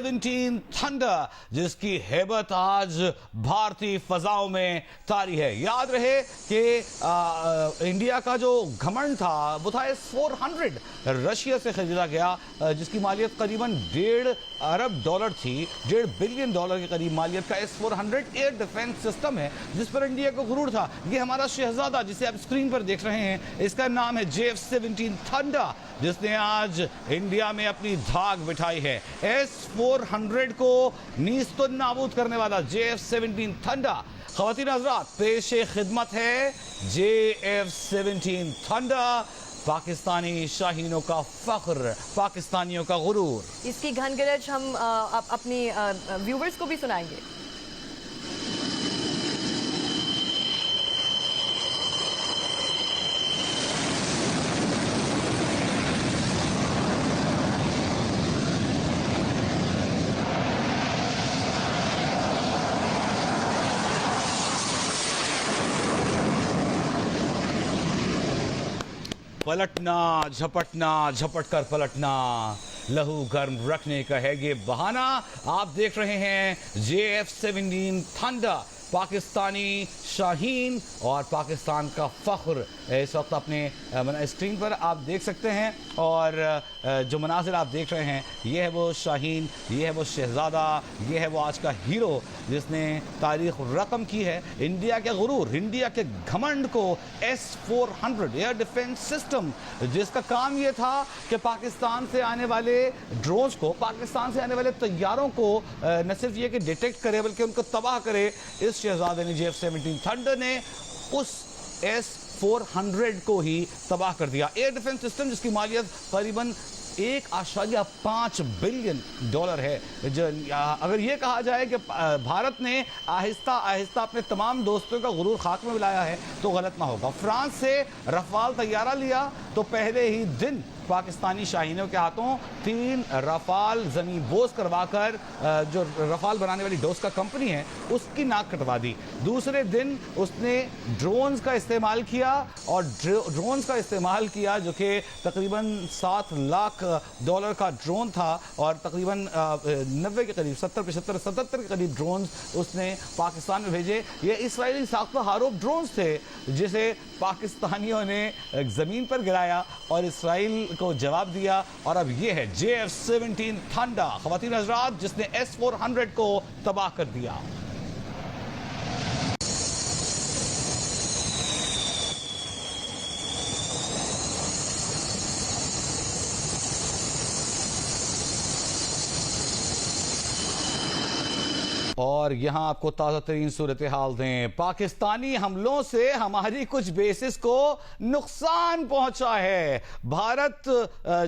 F-17 thunder, जिसकी हेबत आज भारतीय फजाओं में तारी है। याद रहे कि इंडिया का जो घमंड था वो था S-400, रशिया से खरीदा गया, जिसकी मालियत करीबन $1.5 अरब थी। $1.5 बिलियन के करीब मालियत का S-400 एयर डिफेंस सिस्टम है, जिस पर इंडिया को गुरूर था। ये हमारा शहजादा जिसे आप स्क्रीन पर देख रहे हैं, इसका नाम है F-17 थंडर, जिसने आज इंडिया में अपनी धाक बिठाई है। S-400 को नीस्त तो नाबूद करने वाला F-17 थंडर, ख़वातीन हज़रात, पेशे खिदमत है F-17 थंडर, पाकिस्तानी शाहीनों का फख्र, पाकिस्तानियों का गुरूर। इसकी घनगरज हम अपनी व्यूवर्स को भी सुनाएंगे। पलटना, झपटना, झपट कर पलटना, लहू गर्म रखने का है ये बहाना। आप देख रहे हैं F-17 थंडर, पाकिस्तानी शाहीन और पाकिस्तान का फख्र इस वक्त अपने स्क्रीन पर आप देख सकते हैं। और जो मनाजिर आप देख रहे हैं, ये है वो शाहीन, ये है वो शहजादा, ये है वो आज का हीरो जिसने तारीख रकम की है। इंडिया के गुरूर, इंडिया के घमंड को S-400 एयर डिफेंस सिस्टम, जिसका काम ये था कि पाकिस्तान से आने वाले ड्रोन्स को, पाकिस्तान से आने वाले तैयारों को न सिर्फ ये कि डिटेक्ट करे बल्कि उनको तबाह करे। इस शहजादे ने F-17 थंडर ने उस S-400 को ही तबाह कर दिया। एयर डिफेंस सिस्टम जिसकी मालियत करीबन $1.5 बिलियन है। अगर ये कहा जाए कि भारत ने आहिस्ता आहिस्ता अपने तमाम दोस्तों का गुरूर खाक में मिलाया है तो गलत ना होगा। फ्रांस से रफाल तैयारा लिया तो पहले ही दिन पाकिस्तानी शाहीनों के हाथों 3 रफाल ज़मीन बोझ करवाकर जो रफाल बनाने वाली डोस्का कंपनी है उसकी नाक कटवा दी। दूसरे दिन उसने ड्रोन्स का इस्तेमाल किया, और ड्रोन्स का इस्तेमाल किया जो कि तकरीबन $7 लाख का ड्रोन था, और तकरीबन 90 के करीब 70-75-77 के करीब ड्रोन्स उसने पाकिस्तान में भेजे। ये इसराइली साख्ता हारूफ ड्रोन्स थे जिसे पाकिस्तानियों ने ज़मीन पर गिराया और इसराइल को जवाब दिया। और अब ये है F-17 थंडर, ख़वातीन हज़रात, जिसने S-400 को तबाह कर दिया। और यहाँ आपको ताज़ा तरीन सूरत हाल दें, पाकिस्तानी हमलों से हमारी कुछ बेसिस को नुकसान पहुंचा है। भारत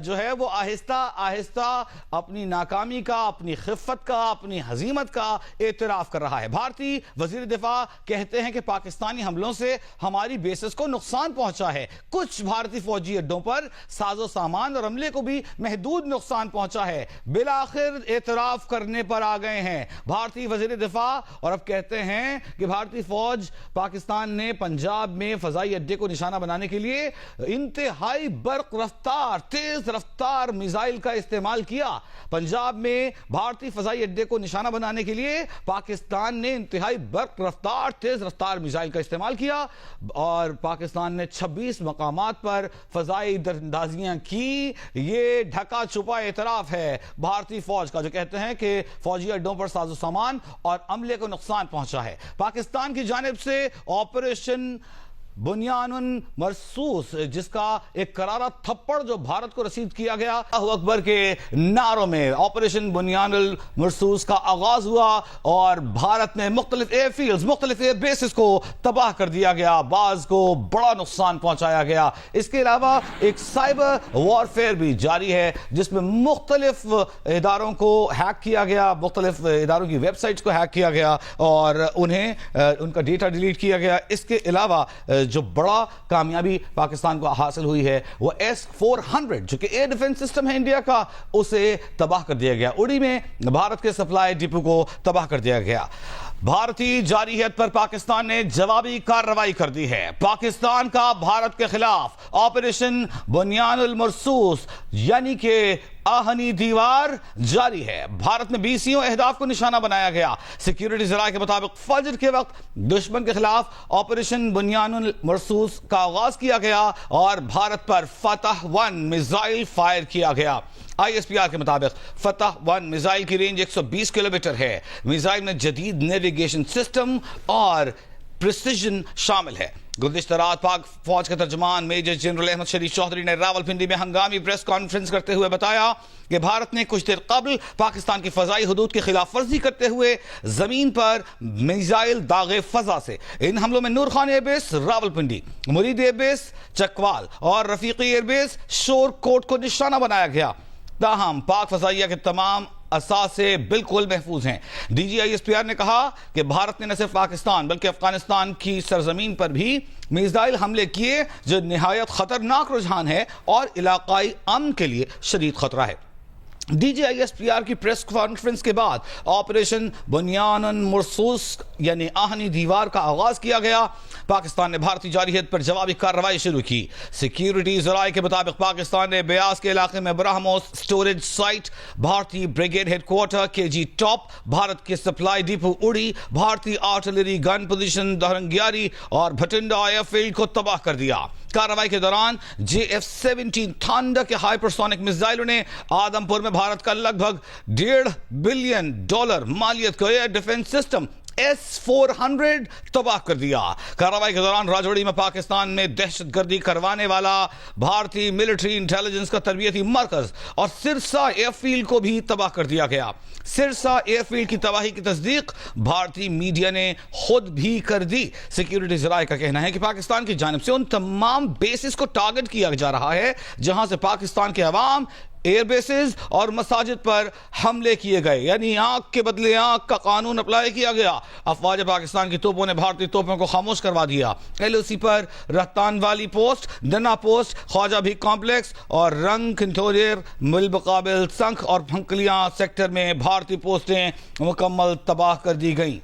जो है वो आहिस्ता आहिस्ता अपनी नाकामी का, अपनी खिफ़त का, अपनी हजीमत का एतराफ़ कर रहा है। भारतीय वज़ीर दिफा कहते हैं कि पाकिस्तानी हमलों से हमारी बेसिस को नुकसान पहुंचा है। कुछ भारतीय फौजी अड्डों पर साजो सामान और अमले को भी महदूद नुकसान पहुंचा है। बिलाखिर एतराफ़ करने पर आ गए हैं भारतीय वज़ीर दिफा, और अब कहते हैं कि भारतीय फौज, पाकिस्तान ने पंजाब में फजाई अड्डे को निशाना बनाने के लिए इंतहाई बर्क रफ्तार, तेज रफ्तार मिसाइल का इस्तेमाल किया। पंजाब में भारतीय फजाई अड्डे को निशाना बनाने के लिए पाकिस्तान ने इंतहाई बर्क रफ्तार, तेज रफ्तार मिसाइल का इस्तेमाल किया, और पाकिस्तान ने 26 मकामात पर फजाई दरअंदाजियां की। ये ढका छुपा एतराफ है भारतीय फौज का, जो कहते हैं कि फौजी अड्डों पर साजो सामान और अमले को नुकसान पहुंचा है। पाकिस्तान की जानिब से ऑपरेशन बुनियानुन मरसूस, जिसका एक करारा थप्पड़ जो भारत को रसीद किया गया, अल्लाहु अकबर के नारों में ऑपरेशन बुनियानुल मरसूस का आगाज हुआ और भारत में मुख्तलिफ एयरफील्ड्स, मुख्तलिफ एयर बेसिस को तबाह कर दिया गया, बाज को बड़ा नुकसान पहुंचाया गया। इसके अलावा एक साइबर वॉरफेयर भी जारी है जिसमें मुख्तलिफ इदारों को हैक किया गया, मुख्तलिफ इदारों की वेबसाइट्स को हैक किया गया और उन्हें उनका डेटा डिलीट किया गया। इसके अलावा जो बड़ा कामयाबी पाकिस्तान को हासिल हुई है वो S-400 जो कि एयर डिफेंस सिस्टम है इंडिया का, उसे तबाह कर दिया गया। उड़ी में भारत के सप्लाई डिपो को तबाह कर दिया गया। بھارتی جارحیت پر پاکستان نے جوابی کارروائی کر دی ہے۔ پاکستان کا بھارت کے خلاف آپریشن بنیان المرصوص یعنی کہ آہنی دیوار جاری ہے۔ بھارت میں 20 اہداف کو نشانہ بنایا گیا۔ سیکیورٹی ذرائع کے مطابق فجر کے وقت دشمن کے خلاف آپریشن بنیان المرصوص کا آغاز کیا گیا اور بھارت پر فتح 1 میزائل فائر کیا گیا۔ ISPR کے مطابق فتح 1 میزائل کی رینج 120 کلومیٹر ہے۔ میزائل میں جدید نیویگیشن سسٹم اور پریسیجن شامل ہے۔ گزشتہ رات پاک فوج کے ترجمان میجر جنرل احمد شریف چودھری نے راولپنڈی میں ہنگامی پریس کانفرنس کرتے ہوئے بتایا کہ بھارت نے کچھ دیر قبل پاکستان کی فضائی حدود کی خلاف ورزی کرتے ہوئے زمین پر میزائل داغے فضا سے ان حملوں میں نور خان ایئر بیس راولپنڈی، مرید ایئر بیس چکوال اور رفیقی ایئر بیس شور کوٹ کو نشانہ بنایا گیا۔ تاہم پاک فضائیہ کے تمام اثاثے بالکل محفوظ ہیں۔ ڈی جی ISPR نے کہا کہ بھارت نے نہ صرف پاکستان بلکہ افغانستان کی سرزمین پر بھی میزائل حملے کیے جو نہایت خطرناک رجحان ہے اور علاقائی امن کے لیے شدید خطرہ ہے۔ ڈی جی ISPR کی پریس کانفرنس کے بعد آپریشن بنیان المرصوص یعنی آہنی دیوار کا آغاز کیا گیا۔ پاکستان نے بھارتی جارحیت پر جوابی کارروائی شروع کی۔ سیکیورٹی ذرائع کے مطابق پاکستان نے بیاس کے علاقے میں برہموس سٹوریج سائٹ، بھارتی brigade headquarter KG top, Bharat کے سپلائی ڈپو اڑی، بھارتی آرٹلری گن پوزیشن دہرنگیاری اور بھٹنڈا ایئر فیلڈ کو تباہ کر دیا۔ کارروائی کے دوران JF-17 تھانڈر کے ہائپرسونک میزائلوں نے آدم پور میں بھارت کا لگ بھگ $1.5 بلین مالیت کا ایئر ڈیفنس سسٹم S-400 تباہ کر دیا۔ کارروائی کے دوران راجوڑی میں پاکستان میں دہشت گردی کروانے والا بھارتی ملٹری انٹیلیجنس کا تربیتی مرکز اور سرسا ایئر فیلڈ کو بھی تباہ کر دیا گیا۔ سرسا ایئر فیلڈ کی تباہی کی تصدیق بھارتی میڈیا نے خود بھی کر دی۔ سیکیورٹی ذرائع کا کہنا ہے کہ پاکستان کی جانب سے ان تمام بیسز کو ٹارگٹ کیا جا رہا ہے جہاں سے پاکستان کے عوام، ایئر بیسز اور مساجد پر حملے کیے گئے، یعنی آنکھ کے بدلے آنکھ کا قانون اپلائی کیا گیا۔ افواج پاکستان کی توپوں نے بھارتی توپوں کو خاموش کروا دیا۔ LOC پر رہتان والی پوسٹ، ڈنا پوسٹ، خواجہ بھی کمپلیکس اور رنگ کنٹوریر بالمقابل سنکھ اور پھنکلیاں سیکٹر میں بھارتی پوسٹیں مکمل تباہ کر دی گئیں۔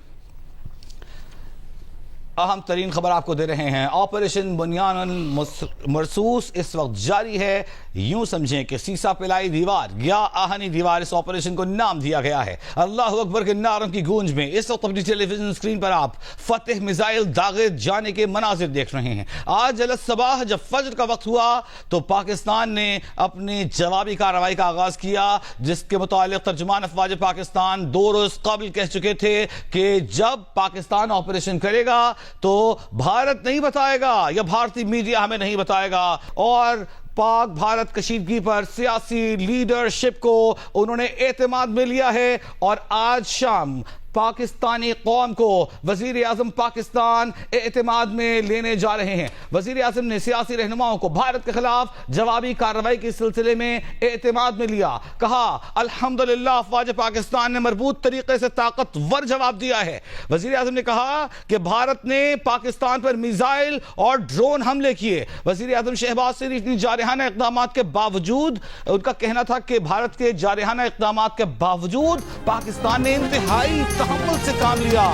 اہم ترین خبر آپ کو دے رہے ہیں۔ آپریشن بنیان المرصوص اس وقت جاری ہے۔ یوں سمجھیں کہ سیسا پلائی دیوار یا آہنی دیوار اس آپریشن کو نام دیا گیا ہے۔ اللہ اکبر کے نعروں کی گونج میں اس وقت اپنی ٹیلی ویژن اسکرین پر آپ فتح میزائل داغے جانے کے مناظر دیکھ رہے ہیں۔ آج الصباح جب فجر کا وقت ہوا تو پاکستان نے اپنی جوابی کارروائی کا آغاز کیا، جس کے متعلق ترجمان افواج پاکستان 2 روز قبل کہہ چکے تھے کہ جب پاکستان آپریشن کرے گا تو بھارت نہیں بتائے گا یا بھارتی میڈیا ہمیں نہیں بتائے گا، اور پاک بھارت کشیدگی پر سیاسی لیڈرشپ کو انہوں نے اعتماد میں لیا ہے۔ اور آج شام پاکستانی قوم کو وزیر اعظم پاکستان اعتماد میں لینے جا رہے ہیں۔ وزیر اعظم نے سیاسی رہنماؤں کو بھارت کے خلاف جوابی کارروائی کے سلسلے میں اعتماد میں لیا۔ کہا الحمدللہ افواج پاکستان نے مربوط طریقے سے طاقتور جواب دیا ہے۔ وزیر اعظم نے کہا کہ بھارت نے پاکستان پر میزائل اور ڈرون حملے کیے۔ وزیر اعظم شہباز شریف نے جارحانہ اقدامات کے باوجود، ان کا کہنا تھا کہ بھارت کے جارحانہ اقدامات کے باوجود پاکستان نے انتہائی تحمل سے کام لیا۔